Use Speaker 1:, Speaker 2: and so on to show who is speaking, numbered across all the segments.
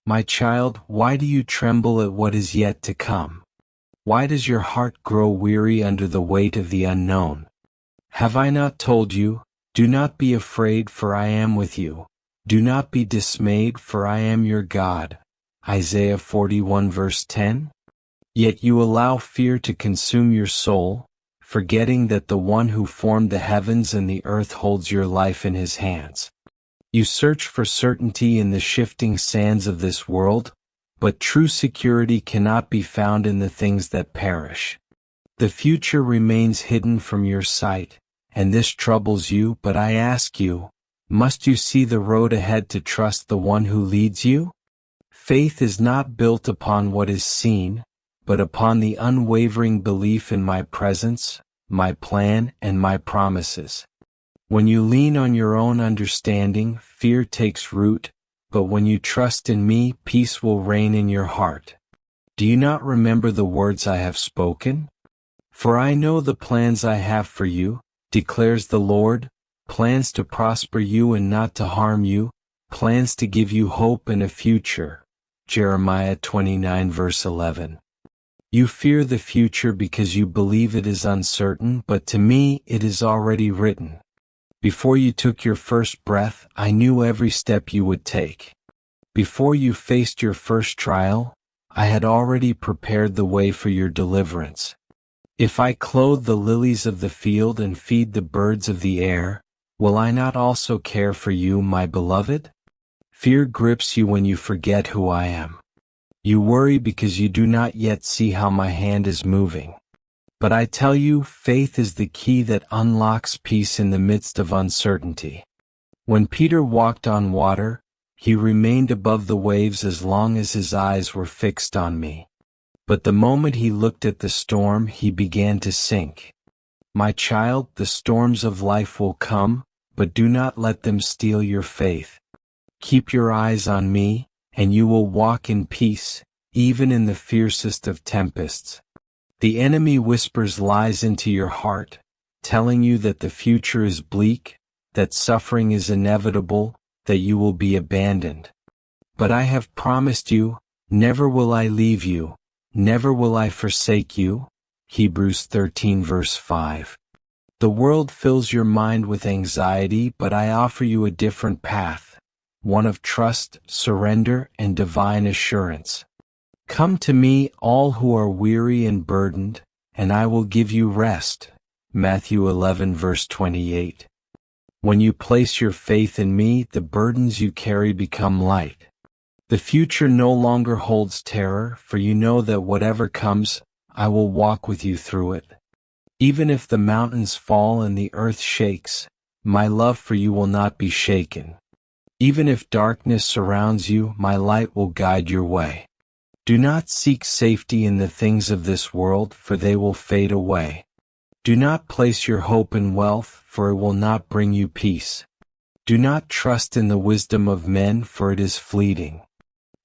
Speaker 1: My child, why do you tremble at what is yet to come? Why does your heart grow weary under the weight of the unknown? Have I not told you, do not be afraid, for I am with you. Do not be dismayed, for I am your God. Isaiah 41 verse 10. Yet you allow fear to consume your soul, forgetting that the one who formed the heavens and the earth holds your life in his hands. You search for certainty in the shifting sands of this world, but true security cannot be found in the things that perish. The future remains hidden from your sight, and this troubles you, but I ask you, must you see the road ahead to trust the one who leads you? Faith is not built upon what is seen, but upon the unwavering belief in my presence, my plan, and my promises. When you lean on your own understanding, fear takes root, but when you trust in me, peace will reign in your heart. Do you not remember the words I have spoken? For I know the plans I have for you, declares the Lord, plans to prosper you and not to harm you, plans to give you hope and a future. Jeremiah 29 verse 11. You fear the future because you believe it is uncertain, but to me it is already written. Before you took your first breath, I knew every step you would take. Before you faced your first trial, I had already prepared the way for your deliverance. If I clothe the lilies of the field and feed the birds of the air, will I not also care for you, my beloved? Fear grips you when you forget who I am. You worry because you do not yet see how my hand is moving. But I tell you, faith is the key that unlocks peace in the midst of uncertainty. When Peter walked on water, he remained above the waves as long as his eyes were fixed on me. But the moment he looked at the storm, he began to sink. My child, the storms of life will come, but do not let them steal your faith. Keep your eyes on me, and you will walk in peace, even in the fiercest of tempests. The enemy whispers lies into your heart, telling you that the future is bleak, that suffering is inevitable, that you will be abandoned. But I have promised you, never will I leave you, never will I forsake you. Hebrews 13 verse 5. The world fills your mind with anxiety, but I offer you a different path, one of trust, surrender, and divine assurance. Come to me, all who are weary and burdened, and I will give you rest. Matthew 11 verse 28. When you place your faith in me, the burdens you carry become light. The future no longer holds terror, for you know that whatever comes, I will walk with you through it. Even if the mountains fall and the earth shakes, my love for you will not be shaken. Even if darkness surrounds you, my light will guide your way. Do not seek safety in the things of this world, for they will fade away. Do not place your hope in wealth, for it will not bring you peace. Do not trust in the wisdom of men, for it is fleeting.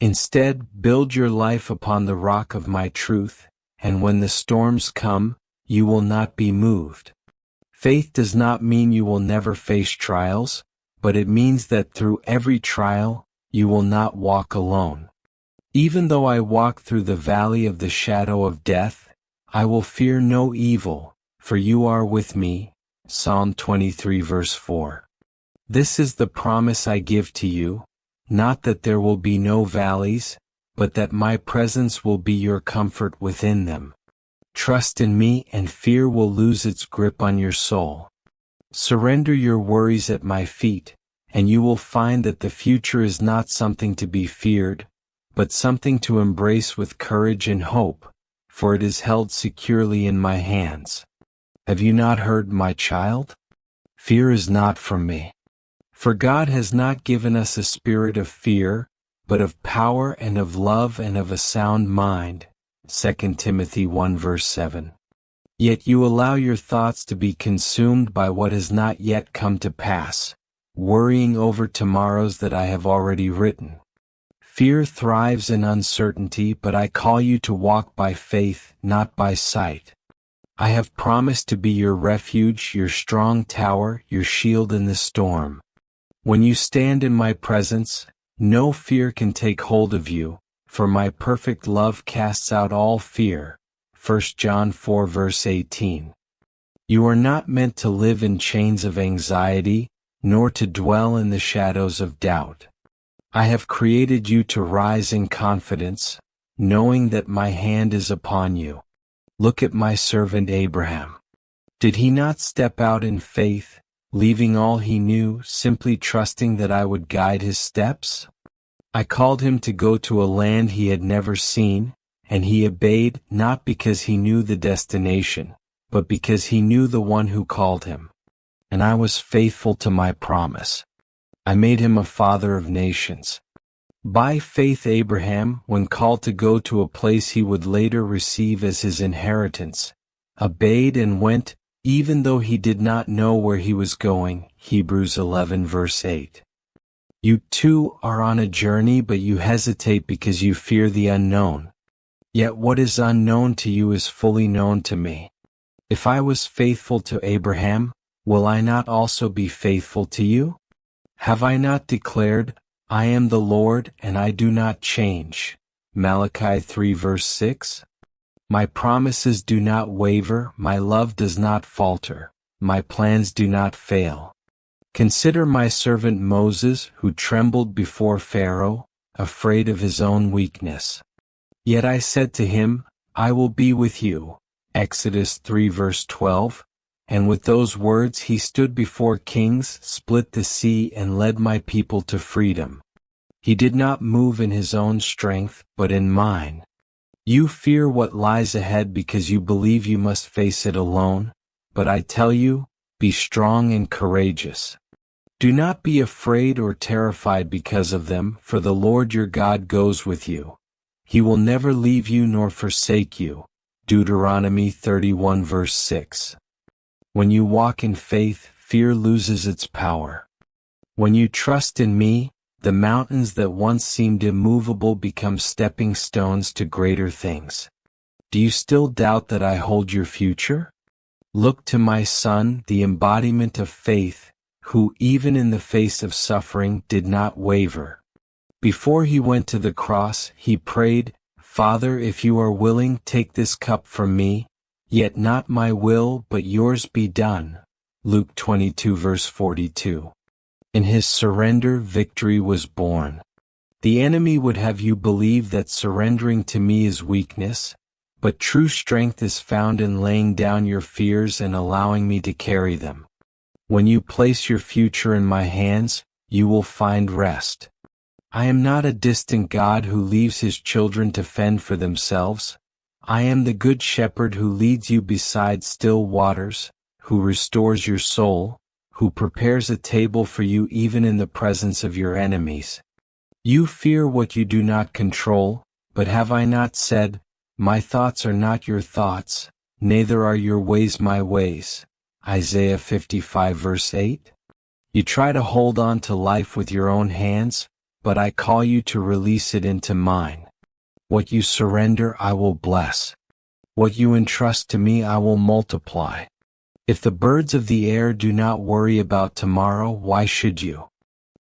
Speaker 1: Instead, build your life upon the rock of my truth, and when the storms come, you will not be moved. Faith does not mean you will never face trials, but it means that through every trial, you will not walk alone. Even though I walk through the valley of the shadow of death, I will fear no evil, for you are with me. Psalm 23 verse 4. This is the promise I give to you, not that there will be no valleys, but that my presence will be your comfort within them. Trust in me and fear will lose its grip on your soul. Surrender your worries at my feet, and you will find that the future is not something to be feared, but something to embrace with courage and hope, for it is held securely in my hands. Have you not heard, my child? Fear is not from me. For God has not given us a spirit of fear, but of power and of love and of a sound mind. 2 Timothy 1 verse 7. Yet you allow your thoughts to be consumed by what has not yet come to pass, worrying over tomorrows that I have already written. Fear thrives in uncertainty, but I call you to walk by faith, not by sight. I have promised to be your refuge, your strong tower, your shield in the storm. When you stand in my presence, No fear can take hold of you, for my perfect love casts out all fear. 1 John 4 verse 18. You are not meant to live in chains of anxiety, nor to dwell in the shadows of doubt. I have created you to rise in confidence, knowing that my hand is upon you. Look at my servant Abraham. Did he not step out in faith, leaving all he knew, simply trusting that I would guide his steps? I called him to go to a land he had never seen, and he obeyed, not because he knew the destination, but because he knew the one who called him. And I was faithful to my promise. I made him a father of nations. By faith Abraham, when called to go to a place he would later receive as his inheritance, obeyed and went, even though he did not know where he was going. Hebrews 11 verse 8. You too are on a journey, but you hesitate because you fear the unknown. Yet what is unknown to you is fully known to me. If I was faithful to Abraham, will I not also be faithful to you? Have I not declared, I am the Lord and I do not change? Malachi 3 verse 6. My promises do not waver, my love does not falter, my plans do not fail. Consider my servant Moses, who trembled before Pharaoh, afraid of his own weakness. Yet I said to him, I will be with you. Exodus 3 verse 12. And with those words he stood before kings, split the sea, and led my people to freedom. He did not move in his own strength, but in mine. You fear what lies ahead because you believe you must face it alone, but I tell you, be strong and courageous. Do not be afraid or terrified because of them, for the Lord your God goes with you. He will never leave you nor forsake you. Deuteronomy 31 verse 6. When you walk in faith, fear loses its power. When you trust in me, the mountains that once seemed immovable become stepping stones to greater things. Do you still doubt that I hold your future? Look to my Son, the embodiment of faith, who even in the face of suffering did not waver. Before he went to the cross, he prayed, Father, if you are willing, take this cup from me, yet not my will but yours be done. Luke 22 verse 42. In his surrender, victory was born. The enemy would have you believe that surrendering to me is weakness, but true strength is found in laying down your fears and allowing me to carry them. When you place your future in my hands, you will find rest. I am not a distant God who leaves his children to fend for themselves. I am the good shepherd who leads you beside still waters, who restores your soul, who prepares a table for you even in the presence of your enemies. You fear what you do not control, but have I not said, my thoughts are not your thoughts, neither are your ways my ways? Isaiah 55 verse 8. You try to hold on to life with your own hands, but I call you to release it into mine. What you surrender I will bless. What you entrust to me I will multiply. If the birds of the air do not worry about tomorrow, why should you?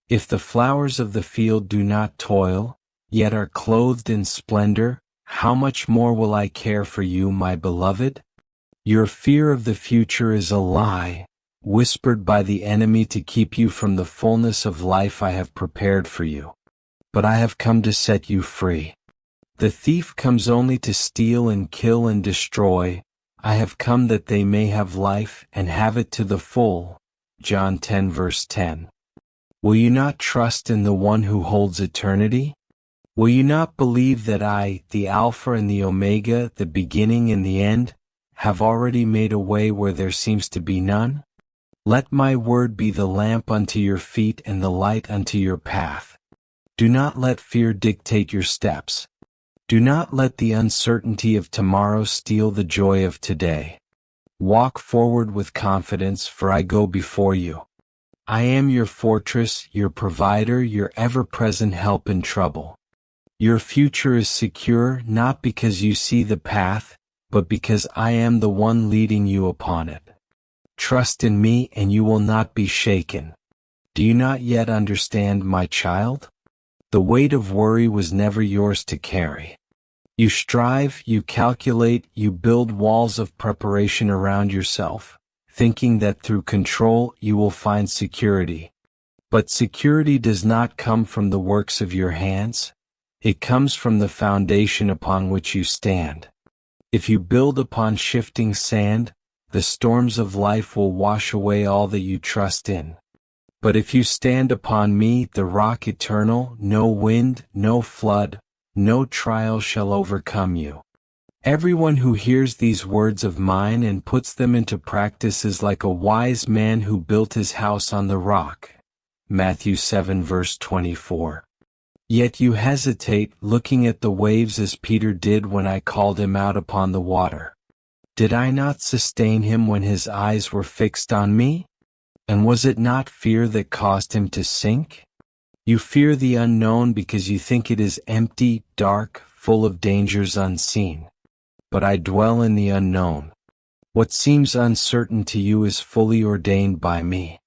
Speaker 1: If the flowers of the field do not toil, yet are clothed in splendor, how much more will I care for you, my beloved? Your fear of the future is a lie, whispered by the enemy to keep you from the fullness of life I have prepared for you. But I have come to set you free. The thief comes only to steal and kill and destroy. I have come that they may have life and have it to the full. John 10 verse 10. Will you not trust in the one who holds eternity? Will you not believe that I, the Alpha and the Omega, the beginning and the end, have already made a way where there seems to be none? Let my word be the lamp unto your feet and the light unto your path. Do not let fear dictate your steps. Do not let the uncertainty of tomorrow steal the joy of today. Walk forward with confidence, for I go before you. I am your fortress, your provider, your ever-present help in trouble. Your future is secure not because you see the path, but because I am the one leading you upon it. Trust in me and you will not be shaken. Do you not yet understand, my child? The weight of worry was never yours to carry. You strive, you calculate, you build walls of preparation around yourself, thinking that through control you will find security. But security does not come from the works of your hands. It comes from the foundation upon which you stand. If you build upon shifting sand, the storms of life will wash away all that you trust in. But if you stand upon me, the rock eternal, no wind, no flood, no trial shall overcome you. Everyone who hears these words of mine and puts them into practice is like a wise man who built his house on the rock. Matthew 7 verse 24. Yet you hesitate, looking at the waves as Peter did when I called him out upon the water. Did I not sustain him when his eyes were fixed on me? And was it not fear that caused him to sink? You fear the unknown because you think it is empty, dark, full of dangers unseen. But I dwell in the unknown. What seems uncertain to you is fully ordained by me.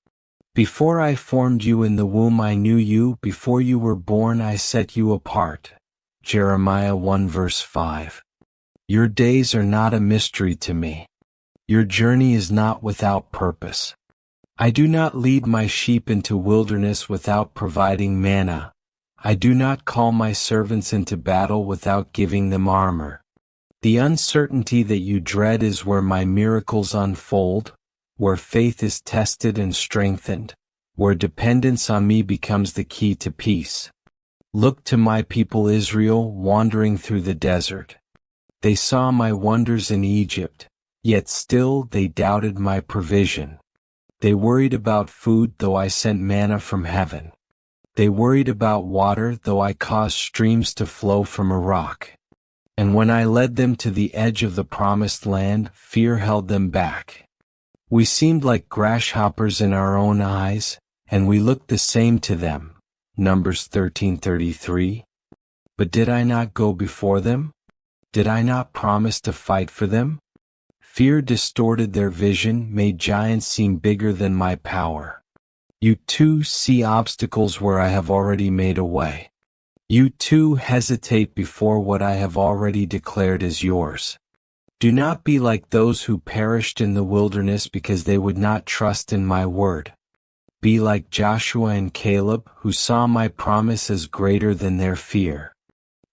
Speaker 1: Before I formed you in the womb I knew you, before you were born I set you apart. Jeremiah 1 verse 5. Your days are not a mystery to me. Your journey is not without purpose. I do not lead my sheep into wilderness without providing manna. I do not call my servants into battle without giving them armor. The uncertainty that you dread is where my miracles unfold, where faith is tested and strengthened, where dependence on me becomes the key to peace. Look to my people Israel wandering through the desert. They saw my wonders in Egypt, yet still they doubted my provision. They worried about food though I sent manna from heaven. They worried about water though I caused streams to flow from a rock. And when I led them to the edge of the promised land, fear held them back. We seemed like grasshoppers in our own eyes, and we looked the same to them. Numbers 13:33. But did I not go before them? Did I not promise to fight for them? Fear distorted their vision, made giants seem bigger than my power. You too see obstacles where I have already made a way. You too hesitate before what I have already declared as yours. Do not be like those who perished in the wilderness because they would not trust in my word. Be like Joshua and Caleb, who saw my promise as greater than their fear.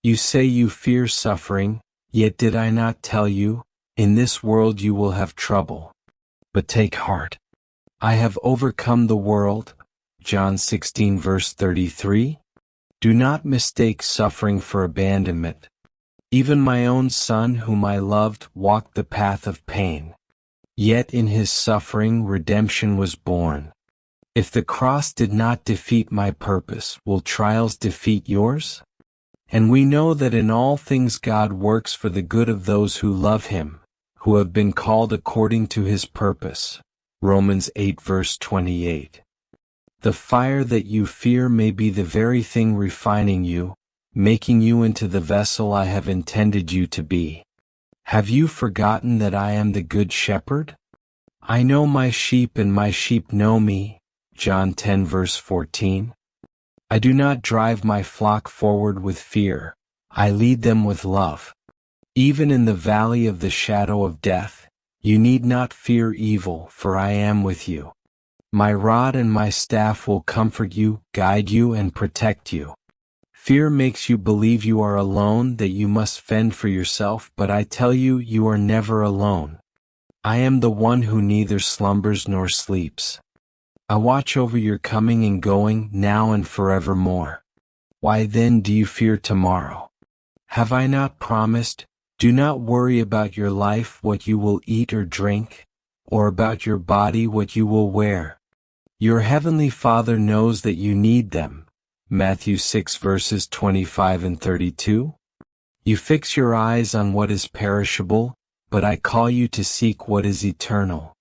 Speaker 1: You say you fear suffering, yet did I not tell you, in this world you will have trouble. But take heart. I have overcome the world. John 16 verse 33. Do not mistake suffering for abandonment. Even my own son whom I loved walked the path of pain. Yet in his suffering redemption was born. If the cross did not defeat my purpose, will trials defeat yours? And we know that in all things God works for the good of those who love him, who have been called according to his purpose. Romans 8 verse 28. The fire that you fear may be the very thing refining you, making you into the vessel I have intended you to be. Have you forgotten that I am the good shepherd? I know my sheep and my sheep know me. John 10 verse 14. I do not drive my flock forward with fear, I lead them with love. Even in the valley of the shadow of death, you need not fear evil, for I am with you. My rod and my staff will comfort you, guide you, and protect you. Fear makes you believe you are alone, that you must fend for yourself, but I tell you, you are never alone. I am the one who neither slumbers nor sleeps. I watch over your coming and going, now and forevermore. Why then do you fear tomorrow? Have I not promised? Do not worry about your life, what you will eat or drink, or about your body, what you will wear. Your heavenly Father knows that you need them. Matthew 6 verses 25 and 32. You fix your eyes on what is perishable, but I call you to seek what is eternal.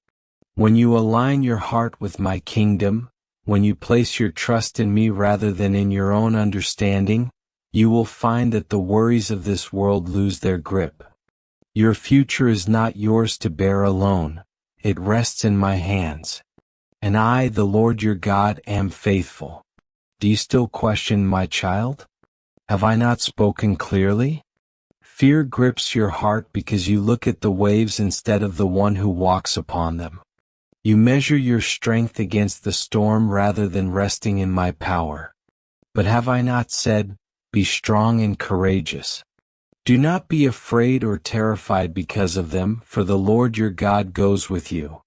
Speaker 1: When you align your heart with my kingdom, when you place your trust in me rather than in your own understanding, you will find that the worries of this world lose their grip. Your future is not yours to bear alone, it rests in my hands. And I, the Lord your God, am faithful. Do you still question, my child? Have I not spoken clearly? Fear grips your heart because you look at the waves instead of the one who walks upon them. You measure your strength against the storm rather than resting in my power. But have I not said, be strong and courageous? Do not be afraid or terrified because of them, for the Lord your God goes with you.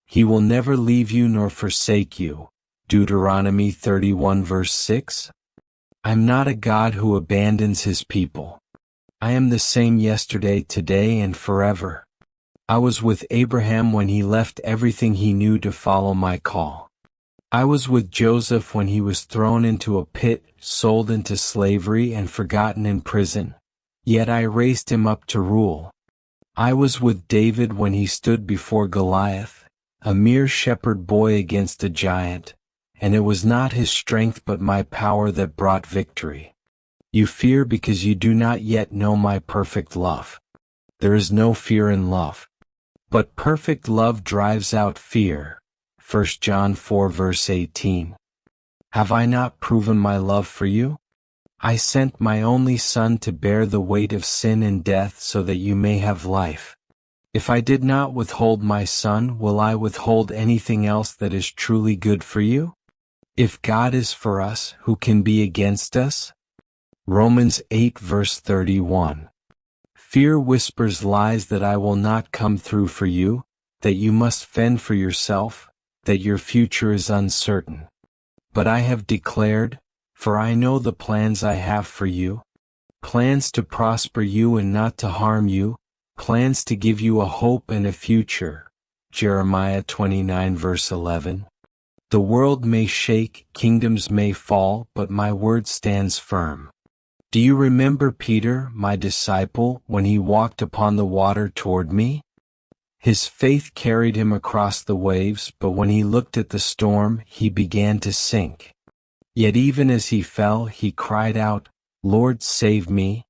Speaker 1: He will never leave you nor forsake you. Deuteronomy 31 verse 6. I'm not a God who abandons his people. I am the same yesterday, today, and forever. I was with Abraham when he left everything he knew to follow my call. I was with Joseph when he was thrown into a pit, sold into slavery, and forgotten in prison. Yet I raised him up to rule. I was with David when he stood before Goliath, a mere shepherd boy against a giant, and it was not his strength but my power that brought victory. You fear because you do not yet know my perfect love. There is no fear in love. But perfect love drives out fear. 1 John 4 verse 18. Have I not proven my love for you? I sent my only Son to bear the weight of sin and death so that you may have life. If I did not withhold my Son, will I withhold anything else that is truly good for you? If God is for us, who can be against us? Romans 8 verse 31. Fear whispers lies that I will not come through for you, that you must fend for yourself, that your future is uncertain. But I have declared, for I know the plans I have for you, plans to prosper you and not to harm you, plans to give you a hope and a future. Jeremiah 29 verse 11. The world may shake, kingdoms may fall, but my word stands firm. Do you remember Peter, my disciple, when he walked upon the water toward me? His faith carried him across the waves, but when he looked at the storm, he began to sink. Yet even as he fell, he cried out, Lord, save me.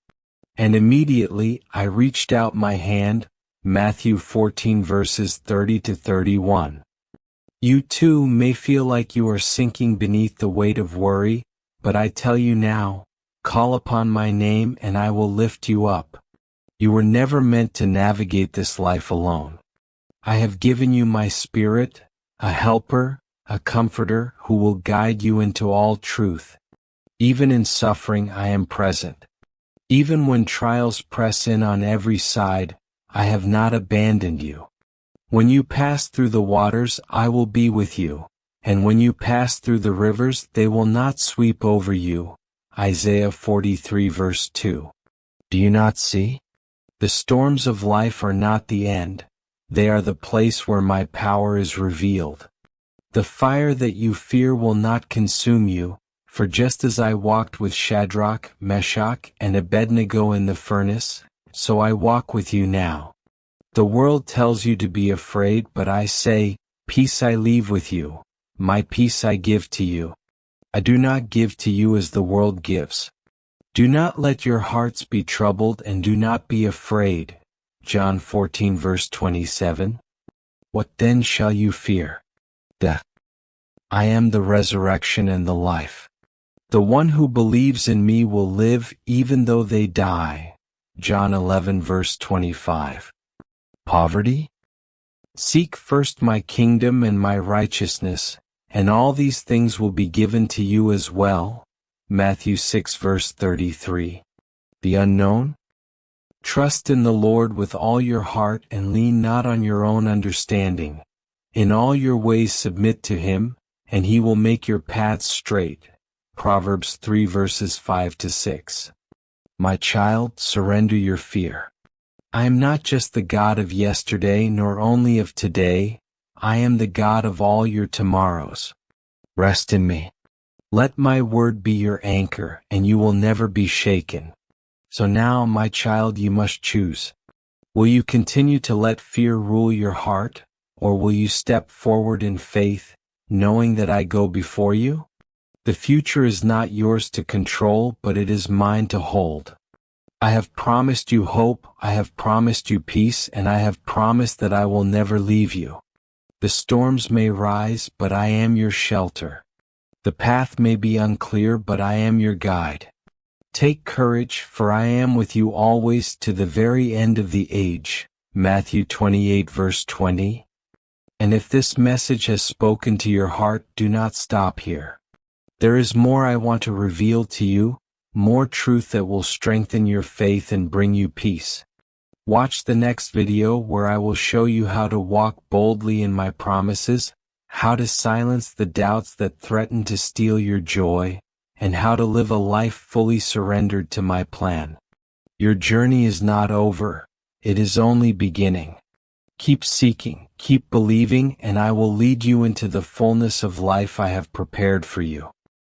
Speaker 1: And immediately I reached out my hand. Matthew 14 verses 30 to 31. You too may feel like you are sinking beneath the weight of worry, but I tell you now, call upon my name and I will lift you up. You were never meant to navigate this life alone. I have given you my Spirit, a helper, a comforter who will guide you into all truth. Even in suffering I am present. Even when trials press in on every side, I have not abandoned you. When you pass through the waters, I will be with you, and when you pass through the rivers, they will not sweep over you. Isaiah 43 verse 2. Do you not see? The storms of life are not the end. They are the place where my power is revealed. The fire that you fear will not consume you, for just as I walked with Shadrach, Meshach, and Abednego in the furnace, so I walk with you now. The world tells you to be afraid, but I say, peace I leave with you, my peace I give to you. I do not give to you as the world gives. Do not let your hearts be troubled and do not be afraid. John 14 verse 27. What then shall you fear? Death. I am the resurrection and the life. The one who believes in me will live even though they die. John 11 verse 25. Poverty? Seek first my kingdom and my righteousness, and all these things will be given to you as well. Matthew 6 verse 33. The unknown? Trust in the Lord with all your heart and lean not on your own understanding. In all your ways submit to him, and he will make your paths straight. Proverbs 3 verses 5 to 6. My child, surrender your fear. I am not just the God of yesterday nor only of today, I am the God of all your tomorrows. Rest in me. Let my word be your anchor, and you will never be shaken. So now, my child, you must choose. Will you continue to let fear rule your heart, or will you step forward in faith, knowing that I go before you? The future is not yours to control, but it is mine to hold. I have promised you hope, I have promised you peace, and I have promised that I will never leave you. The storms may rise, but I am your shelter. The path may be unclear, but I am your guide. Take courage, for I am with you always to the very end of the age. Matthew 28 verse 20. And if this message has spoken to your heart, do not stop here. There is more I want to reveal to you, more truth that will strengthen your faith and bring you peace. Watch the next video where I will show you how to walk boldly in my promises, how to silence the doubts that threaten to steal your joy, and how to live a life fully surrendered to my plan. Your journey is not over, it is only beginning. Keep seeking, keep believing, and I will lead you into the fullness of life I have prepared for you.